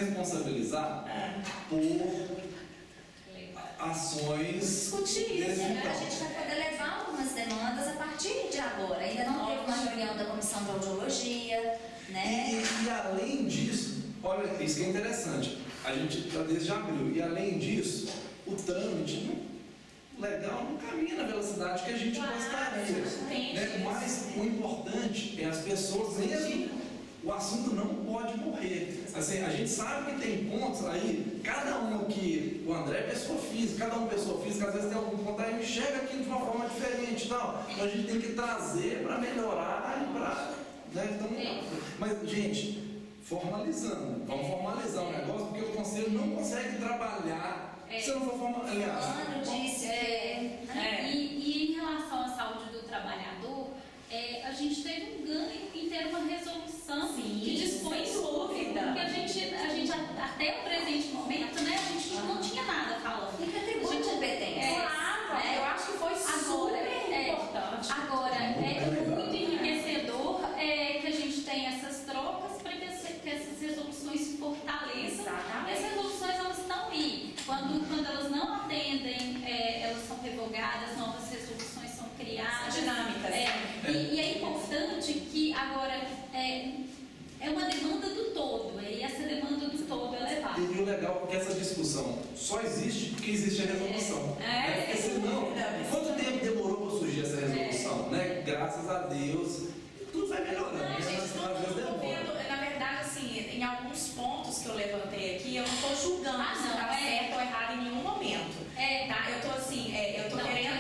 responsabilizar por ações. Discutir isso, a gente vai poder levar algumas demandas a partir de agora. Ainda não teve uma reunião da Comissão de Audiologia, né? E além disso, olha, isso que é interessante, a gente já desde abril, e além disso, o trâmite legal não caminha na velocidade que a gente gostaria, né? Mas o importante é as pessoas mesmo. O assunto não pode morrer. Assim, a gente sabe que tem pontos aí, cada um aqui, o André é pessoa física, cada um pessoa física, às vezes tem algum ponto aí, enxerga aquilo de uma forma diferente e tal. Então a gente tem que trazer para melhorar e para. Né? Então, mas, gente, formalizando, vamos formalizar o negócio, porque o conselho não consegue trabalhar se não for formalizar. E em relação à saúde do trabalhador, a gente teve um ganho em ter uma resolução que dispõe sobre, porque a gente até o presente momento, né, a gente não tinha nada falando. Fica atributo competência. Claro, eu acho que foi super importante. Agora, é muito enriquecedor que a gente tenha essas trocas para que essas resoluções se fortaleçam. E as resoluções, elas estão aí. Quando elas não atendem, elas são revogadas, novas resoluções são criadas. Dinâmicas. E é importante que agora é uma demanda do todo, e essa demanda do todo é levada. E o legal é que essa discussão só existe porque existe a resolução. Porque senão, quanto tempo demorou para surgir essa resolução? Né? Graças a Deus, tudo vai melhorando. Não, gente, não vendo, na verdade, assim, em alguns pontos que eu levantei aqui, eu não estou julgando se está certo ou errado em nenhum momento. Tá? Eu estou assim, eu estou querendo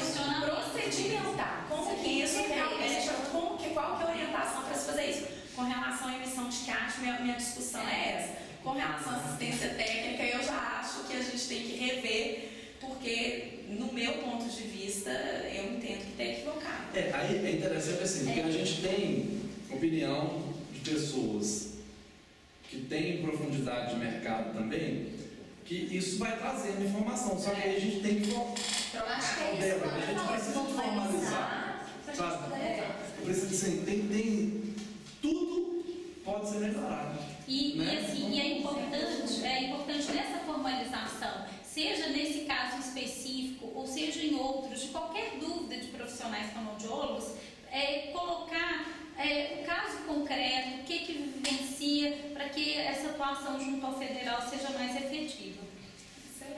procedimentar. Como que isso realmente, qual que é a orientação para se fazer isso? Com relação à emissão de CAT, minha discussão é essa. Com relação à assistência técnica, eu já acho que a gente tem que rever, porque, no meu ponto de vista, eu entendo que está equivocado. Aí é interessante assim, porque a gente tem opinião de pessoas que têm profundidade de mercado também, que isso vai trazendo informação, só que aí a gente tem que eu acho que é isso, a gente precisa formalizar, sabe? Precisa assim, tudo pode ser melhorado. E é importante nessa formalização, seja nesse caso específico ou seja em outros, de qualquer dúvida de profissionais fonoaudiólogos, colocar o caso concreto, o que vivencia, para que essa atuação junto ao federal seja mais efetiva.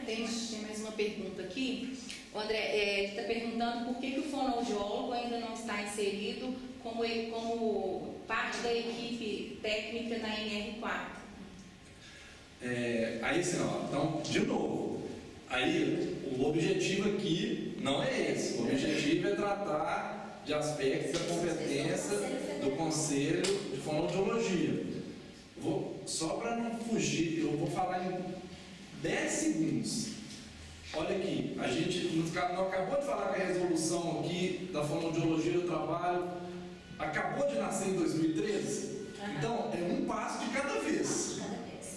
Tem mais uma pergunta aqui. O André está perguntando por que o fonoaudiólogo ainda não está inserido como parte da equipe técnica na NR4. Aí assim, então, de novo, aí o objetivo aqui não é esse. O objetivo é tratar de aspectos da competência do Conselho de Fonoaudiologia. Só para não fugir, eu vou falar em 10 segundos. Olha aqui, a gente não acabou de falar que a resolução aqui da fonoaudiologia do trabalho acabou de nascer em 2013. Então, é um passo de cada vez.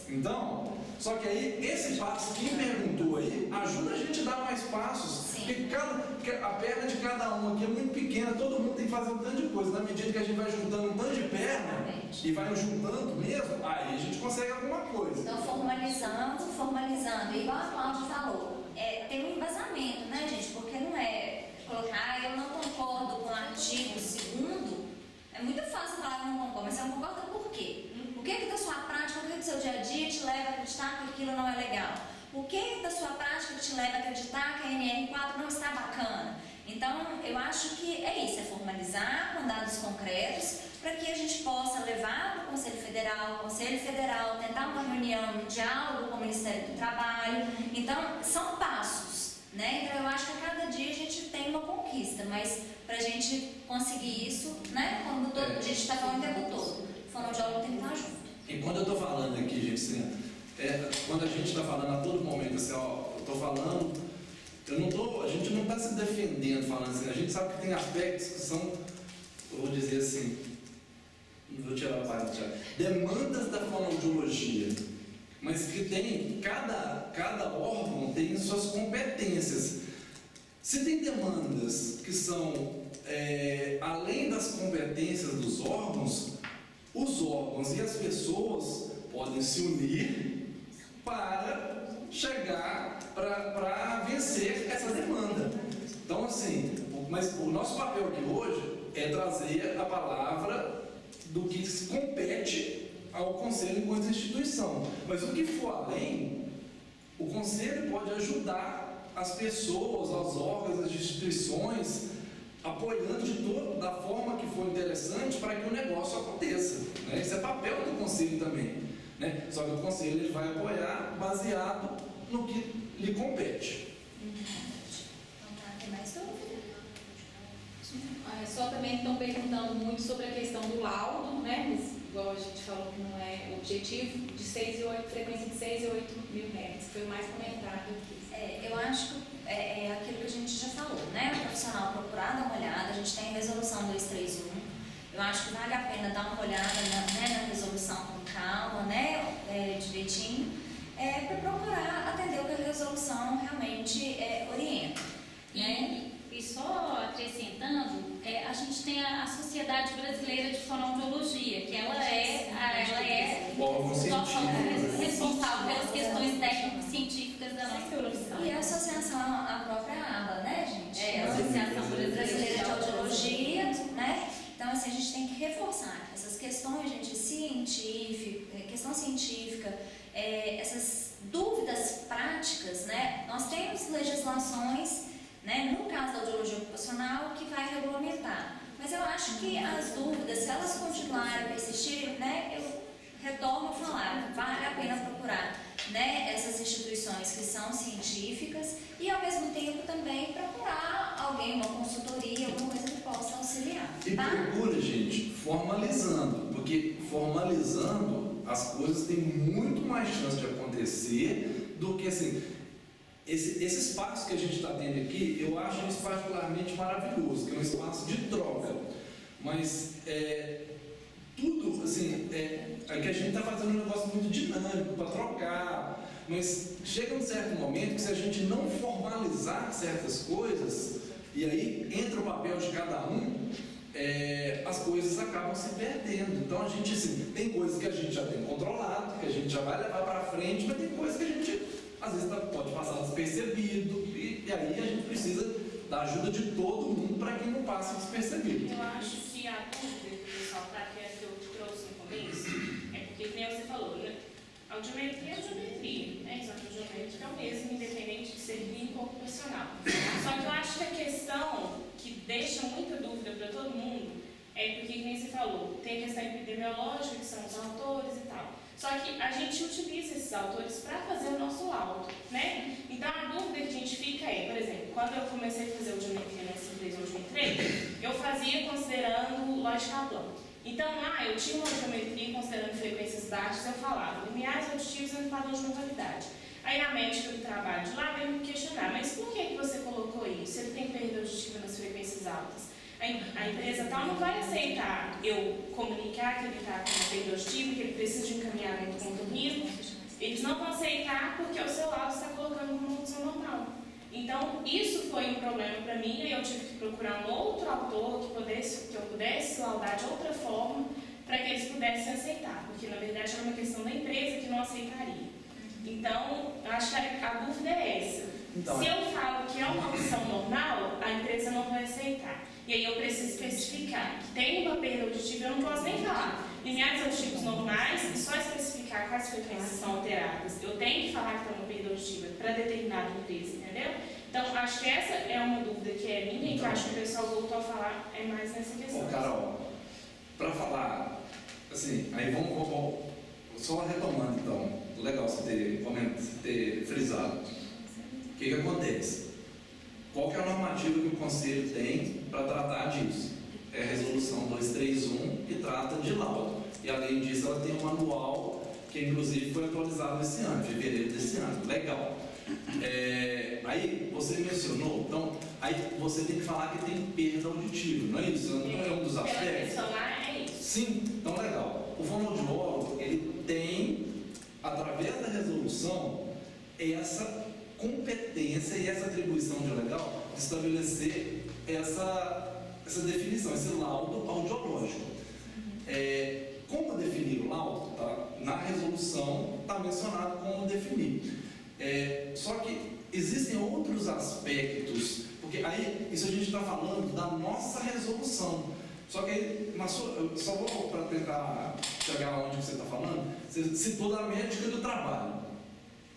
Então, só que aí, esse passo, quem perguntou aí, ajuda a gente a dar mais passos. Porque a perna de cada um aqui é muito pequena, todo mundo tem que fazer um tanto de coisa. Na medida que a gente vai juntando um tanto de perna, e vai juntando mesmo, aí a gente consegue alguma coisa. Então, formalizando, igual a Cláudia falou, tem um embasamento, né, gente? Porque não é colocar, eu não concordo com o artigo 2º, é muito fácil falar que não concordo, mas você não concorda por quê? O que da sua prática, o que do seu dia a dia te leva a acreditar que aquilo não é legal? O que da sua prática te leva a acreditar que a NR4 não está bacana? Então, eu acho que é isso, é formalizar com dados concretos para que a gente possa levar para o Conselho Federal, tentar uma reunião, um diálogo com o Ministério do Trabalho. Então, são passos, né? Então, eu acho que a cada dia a gente tem uma conquista, mas para a gente conseguir isso, né? Como a gente está falando o tempo todo, o fonoaudiólogo tem que estar junto. E quando eu estou falando aqui, gente, assim, quando a gente está falando a todo momento, assim, eu estou falando, a gente não está se defendendo falando assim, a gente sabe que tem aspectos que são, eu vou dizer assim, não vou tirar a parte, demandas da fonoaudiologia, mas que tem, cada órgão tem suas competências. Se tem demandas que são além das competências dos órgãos, os órgãos e as pessoas podem se unir para chegar, para vencer essa demanda. Então, assim, mas o nosso papel aqui hoje é trazer a palavra do que compete ao Conselho enquanto instituição. Mas o que for além, o Conselho pode ajudar as pessoas, os órgãos, as instituições, apoiando da forma que for interessante para que o negócio aconteça. Né? Esse é papel do Conselho também. Né? Só que o Conselho ele vai apoiar baseado no que lhe compete. Tem mais dúvida? Só também estão perguntando muito sobre a questão do laudo, né? Igual a gente falou que não é objetivo, de 6 e 8, frequência de 6 e 8 mil Hz, foi o mais comentado aqui. Eu acho que é aquilo que a gente já falou, né? O profissional procurar dar uma olhada, a gente tem a resolução 231. Eu acho que vale a pena dar uma olhada na resolução com calma, né? Direitinho, para procurar atender o que a resolução realmente orienta. Né? E só acrescentando, a gente tem a Sociedade Brasileira de Fonoaudiologia, que ela é responsável pelas questões técnico-científicas da nossa profissão. E a associação, a própria ABA, né, gente? A Associação Brasileira de Audiologia, né? Então, assim, a gente tem que reforçar essas questões, gente, questão científica, essas dúvidas práticas, né? Nós temos legislações, né, no caso da audiologia ocupacional, que vai regulamentar. Mas eu acho que as dúvidas, se elas continuarem a persistir, né, eu retorno a falar, vale a pena procurar, né, essas instituições que são científicas e, ao mesmo tempo, também procurar alguém, uma consultoria, alguma coisa que possa auxiliar. E tá? procura, gente, formalizando, porque formalizando as coisas têm muito mais chance de acontecer do que assim. Esse espaço que a gente está tendo aqui, eu acho um espaço particularmente maravilhoso, que é um espaço de troca. Mas tudo, assim, é que a gente está fazendo um negócio muito dinâmico para trocar. Mas chega um certo momento que, se a gente não formalizar certas coisas, e aí entra o papel de cada um, as coisas acabam se perdendo. Então a gente, assim, tem coisas que a gente já tem controlado, que a gente já vai levar para frente, mas tem coisas que a gente às vezes pode passar despercebido, e aí a gente precisa da ajuda de todo mundo para que não passe despercebido. Eu acho que a dúvida que o pessoal está, que eu trouxe no começo, é porque, como você falou, né? Audiometria é audiometria, né? Exame audiométrico é o mesmo, independente de ser clínico ou ocupacional. Só que eu acho que a questão que deixa muita dúvida para todo mundo é porque, como você falou, tem a questão epidemiológica, que são os autores e tal. Só que a gente utiliza esses autores para fazer o nosso laudo, né? Então, a dúvida que a gente fica por exemplo, quando eu comecei a fazer audiometria nessa empresa onde eu entrei, eu fazia considerando lógica Blanc. Então, lá, eu tinha uma audiometria considerando frequências baixas, eu falava limiares auditivos e padrão de normalidade. Aí, a médica do trabalho de lá veio me questionar, mas por que você colocou isso? Ele tem perda auditiva nas frequências altas? A empresa tal não vai aceitar eu comunicar que ele está com uma perda auditiva, que ele precisa de encaminhamento com otorrino. Eles não vão aceitar porque o seu laudo está colocando uma audição normal. Então, isso foi um problema para mim, e eu tive que procurar um outro autor que eu pudesse laudar de outra forma para que eles pudessem aceitar, porque na verdade era uma questão da empresa que não aceitaria. Então, eu acho que a dúvida é essa. Então, se eu falo que é uma audição normal, a empresa não vai aceitar. E aí eu preciso especificar que tem uma perda auditiva, eu não posso nem falar limiares auditivos normais e só especificar quais frequências são alteradas. Eu tenho que falar que tem uma perda auditiva para determinada empresa, entendeu? Então, acho que essa é uma dúvida que é minha e que eu acho que o pessoal voltou a falar mais nessa questão. Bom, Carol, para falar, assim, aí vamos só retomando então, legal você ter frisado. O que acontece? Qual que é a normativa que o Conselho tem para tratar disso? É a Resolução 231, que trata de laudo. E, além disso, ela tem um manual, que inclusive foi atualizado esse ano, em fevereiro desse ano. Legal. Aí, você mencionou, então, aí você tem que falar que tem perda auditiva, não é isso? Não é um dos aspectos? É isso. Sim, então legal. O fonoaudiólogo, ele tem, através da resolução, essa competência e essa atribuição de legal de estabelecer essa definição, esse laudo audiológico. Como definir o laudo? Tá? Na resolução resolução está mencionado como definir. Só que existem outros aspectos, porque aí isso a gente está falando da nossa resolução. Só que aí, só vou para tentar chegar onde você está falando, você citou da médica do trabalho.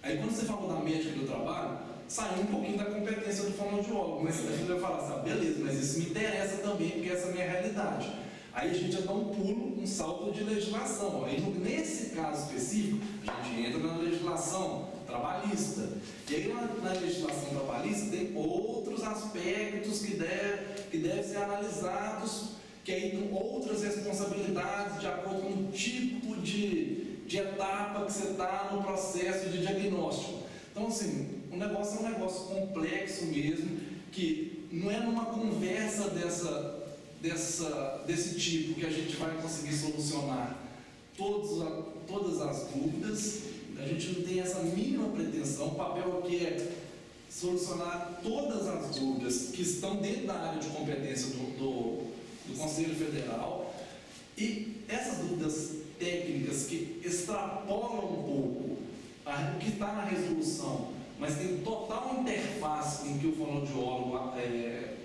Aí quando você falou da médica do trabalho, saiu um pouquinho da competência do fonoaudiólogo, mas a gente vai falar assim, beleza, mas isso me interessa também, porque essa é a minha realidade. Aí a gente já dá um pulo, um salto de legislação. Aí nesse caso específico, a gente entra na legislação trabalhista. E aí na legislação trabalhista tem outros aspectos que devem ser analisados, que aí tem outras responsabilidades de acordo com o tipo de etapa que você está no processo de diagnóstico. Então, assim, o negócio é um negócio complexo mesmo, que não é numa conversa desse tipo que a gente vai conseguir solucionar todas as dúvidas. A gente não tem essa mínima pretensão. O papel aqui é solucionar todas as dúvidas que estão dentro da área de competência do Conselho Federal, e essas dúvidas técnicas que extrapolam um pouco o que está na resolução, mas tem total interface com o que o fonoaudiólogo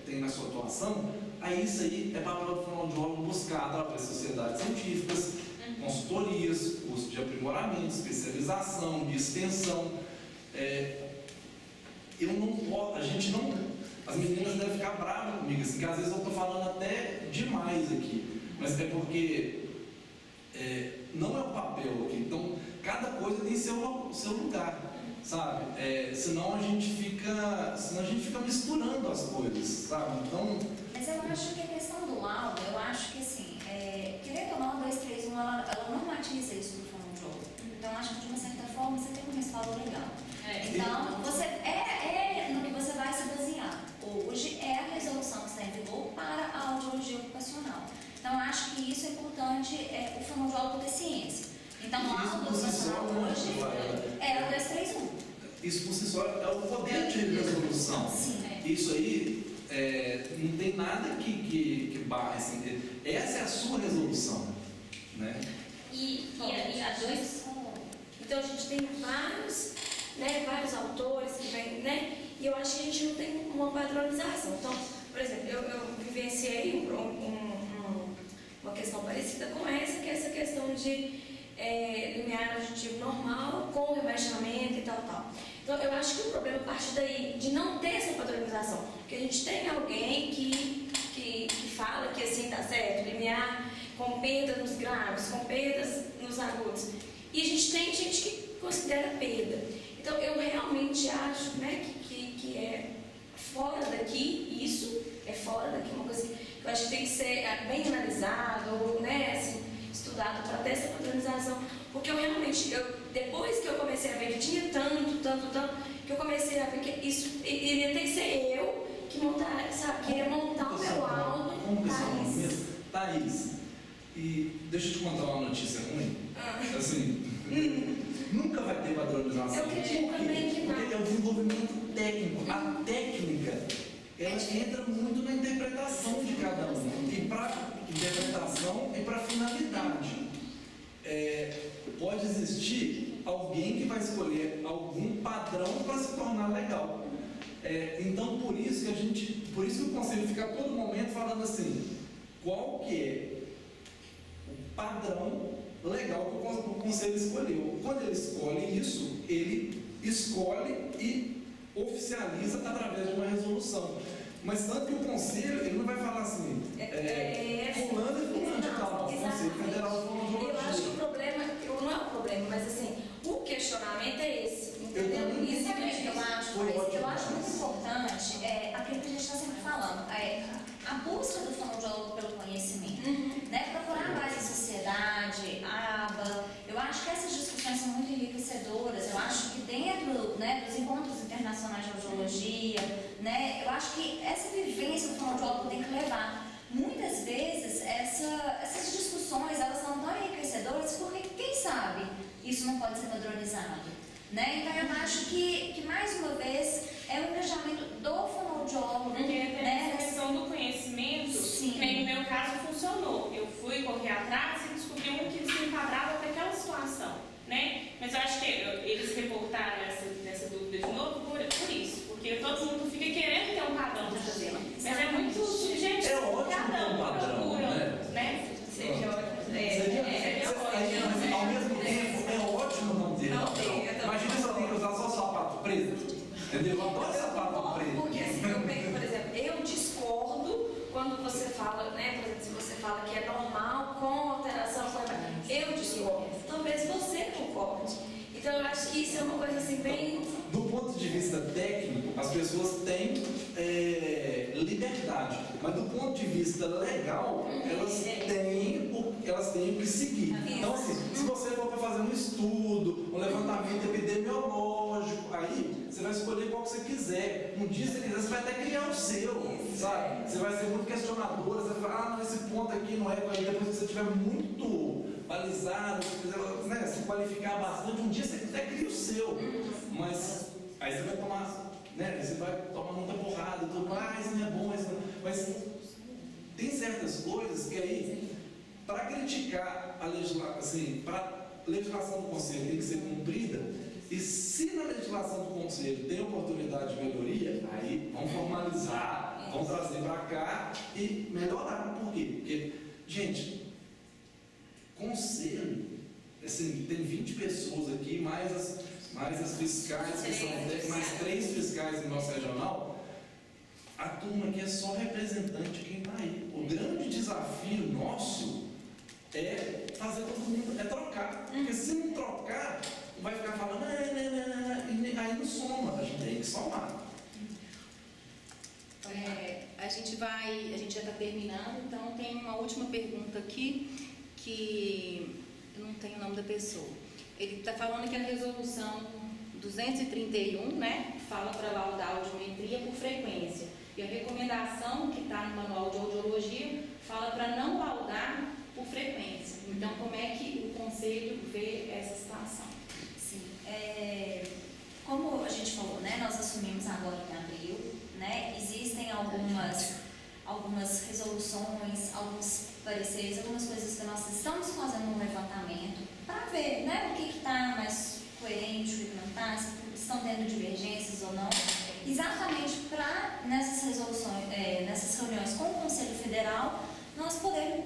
tem na sua atuação, aí isso aí é papel do fonoaudiólogo buscar através de sociedades científicas, consultorias, curso de aprimoramento, especialização, de extensão. As meninas devem ficar bravas comigo, assim, que às vezes eu estou falando até demais aqui, mas é porque não é o papel aqui. Então, cada coisa tem seu lugar, sabe? Senão a gente fica misturando as coisas, sabe? Então, mas eu acho que a questão do laudo, eu acho que assim, querendo ou não, a 231, ela normatiza isso no fonoaudiólogo. Então, eu acho que de uma certa forma você tem um respaldo legal. Então, no que você vai se basear. Hoje é a resolução que está em vigor para a audiologia ocupacional. Então, eu acho que isso é importante, o fonoaudiólogo ter ciência. Então, o laudo ocupacional hoje é o 231. Isso por si só é o poder de resolução. Sim. Isso aí não tem nada que barre, assim, essa é a sua resolução, né? E a 2, então a gente tem vários autores que vêm, né? E eu acho que a gente não tem uma padronização. Então, por exemplo, eu vivenciei uma questão parecida com essa, que é essa questão de limiar auditivo normal com rebaixamento e tal. Então, eu acho que o problema parte daí, de não ter essa padronização. Porque a gente tem alguém que fala que assim tá certo, limiar com perda nos graves, com perdas nos agudos. E a gente tem gente que considera perda. Então, eu realmente acho, né, que é fora daqui, isso é fora daqui, uma coisa que eu acho que tem que ser bem analisado, né, assim, estudado para ter essa padronização, porque eu realmente, depois que eu comecei a ver que tinha tanto, que eu comecei a ver que isso iria ter que ser eu que montar, sabe, queria montar o meu laudo. Como que é seu nome mesmo? Thaís. E deixa eu te contar uma notícia ruim. Assim, nunca vai ter padronização. Eu acredito também que não. Porque é o desenvolvimento técnico. A técnica, ela entra muito na interpretação de cada um. E para interpretação e para finalidade. Pode existir alguém que vai escolher algum padrão para se tornar legal. Então, por isso que o conselho fica a todo momento falando assim, qual que é o padrão legal que o conselho escolheu. Quando ele escolhe isso, ele escolhe e oficializa através de uma resolução. Mas tanto que o conselho, ele não vai falar assim, fulano e fulano de tal, o Conselho Federal de Fonoaudiologia. Eu acho que o problema, não é o problema, mas assim, o questionamento é esse, entendeu? Isso é o que eu acho muito importante, aquilo que a gente está sempre falando, a busca do fonoaudiólogo pelo conhecimento, né? Procurar mais a sociedade, a aba. Eu acho que essas discussões são muito enriquecedoras. Eu acho que dentro, né, dos encontros internacionais de audiologia, né, eu acho que essa vivência do fonoaudiólogo tem que levar. Muitas vezes essas discussões elas são tão enriquecedoras porque, quem sabe, isso não pode ser padronizado. Né? Então eu acho que mais uma vez é um engajamento do fonoaudiólogo. Né? A questão do conhecimento, que no meu caso funcionou. Eu fui correr atrás e descobri um que se enquadrava para aquela situação. Né? fala, né, por exemplo, se você fala que é normal com alteração, eu discordo. Talvez você concorde. Então eu acho que isso é uma coisa assim bem... Do ponto de vista técnico, as pessoas têm liberdade, mas do ponto de vista legal, elas têm o que seguir. Então, assim, se você for para fazer um estudo, um levantamento epidemiológico, aí você vai escolher qual que você quiser. Um dia, se você quiser, você vai até criar o seu, sabe? Você vai ser muito questionadora, você vai falar, não, esse ponto aqui não é, aí depois que você estiver muito balizado, se quiser, né, se qualificar bastante, um dia você até cria o seu, mas aí você vai tomar, né, você vai tomar muita porrada, tudo, isso não é bom, mas tem certas coisas que aí, para criticar a legislação, assim, para a legislação do Conselho tem que ser cumprida, e se na legislação do Conselho tem oportunidade de melhoria, aí vamos formalizar, vamos trazer para cá e melhorar. Por quê? Porque, gente, Conselho, assim, tem 20 pessoas aqui, mais as fiscais, que são mais 3 fiscais no nosso regional, a turma aqui é só representante de quem está aí. O grande desafio nosso é fazer todo mundo, é trocar. Porque se não trocar, vai ficar falando, e aí não soma, a gente tem que somar. A gente já está terminando, então tem uma última pergunta aqui, que eu não tenho o nome da pessoa. Ele está falando que a resolução 231, né, fala para laudar a audiometria por frequência. E a recomendação que está no manual de audiologia fala para não laudar por frequência. Então, como é que o Conselho vê essa situação? Sim, como a gente falou, né, nós assumimos agora em abril, né, existem algumas resoluções, alguns pareceres, algumas coisas que nós estamos fazendo um levantamento para ver, né, o que está mais coerente, o que não está, se estão tendo divergências ou não, exatamente para nessas resoluções, nessas reuniões com o Conselho Federal, nós poder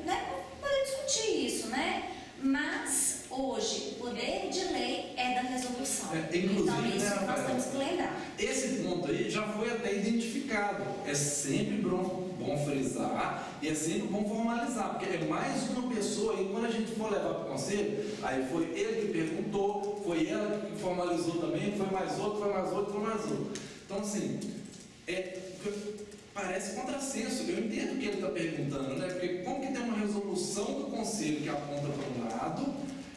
discutir isso, né? Mas hoje o poder de lei é da resolução. Então isso que nós temos que lembrar. Esse ponto aí já foi até identificado. É sempre bom frisar e é sempre bom formalizar, porque é mais uma pessoa, e quando a gente for levar para o conselho, aí foi ele que perguntou, foi ela que formalizou também, foi mais outro, foi mais outro, foi mais outro. Então, assim, parece contrassenso. Eu entendo o que ele está perguntando, né? Porque como que tem uma resolução do conselho que aponta para um lado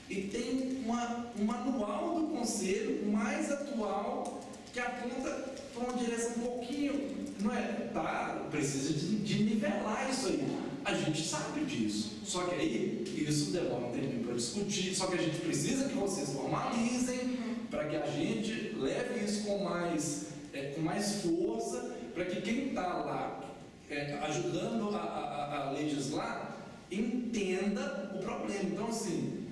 e tem um manual do conselho mais atual que aponta para uma direção um pouquinho, não é? Tá, precisa de nivelar isso aí. A gente sabe disso. Só que aí, isso demora um tempo para discutir, só que a gente precisa que vocês formalizem para que a gente leve isso com mais força, para que quem está lá ajudando a legislar entenda o problema. Então, assim,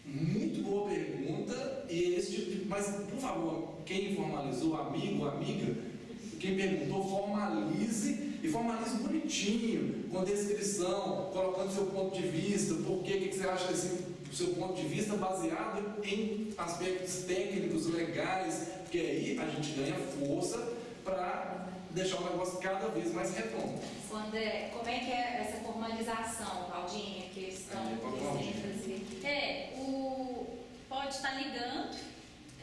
muito boa pergunta, e esse tipo de... Mas, por favor, quem formalizou, amigo, amiga, quem perguntou, formalize, e formalize bonitinho, com descrição, colocando seu ponto de vista, por que você acha assim, o seu ponto de vista baseado em aspectos técnicos, legais, porque aí a gente ganha força para deixar o negócio cada vez mais redondo. André, como é que é essa formalização, Claudinha, que eles estão dizendo fazer? Pode estar ligando,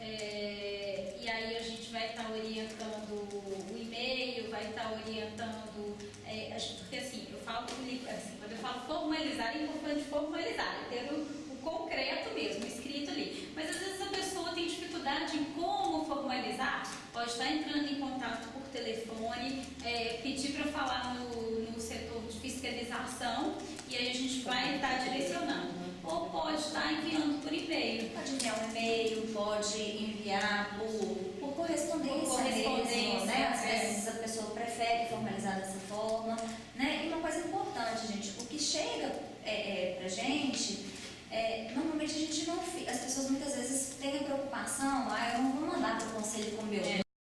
e aí a gente vai estar orientando o e-mail, vai estar orientando, porque assim, eu falo assim, quando eu falo formalizar, é importante formalizar, ter o concreto mesmo, escrito ali. Mas às vezes a pessoa tem dificuldade em como formalizar, pode estar entrando em contato por telefone, pedir para falar no setor de fiscalização, e aí a gente vai estar direcionando. Ou pode estar enviando por e-mail. Pode enviar um e-mail, pode enviar por correspondência mesmo, né? Às vezes a pessoa prefere formalizar dessa forma, né? E uma coisa importante, gente, o que chega pra gente, normalmente a gente não fica, as pessoas muitas vezes têm a preocupação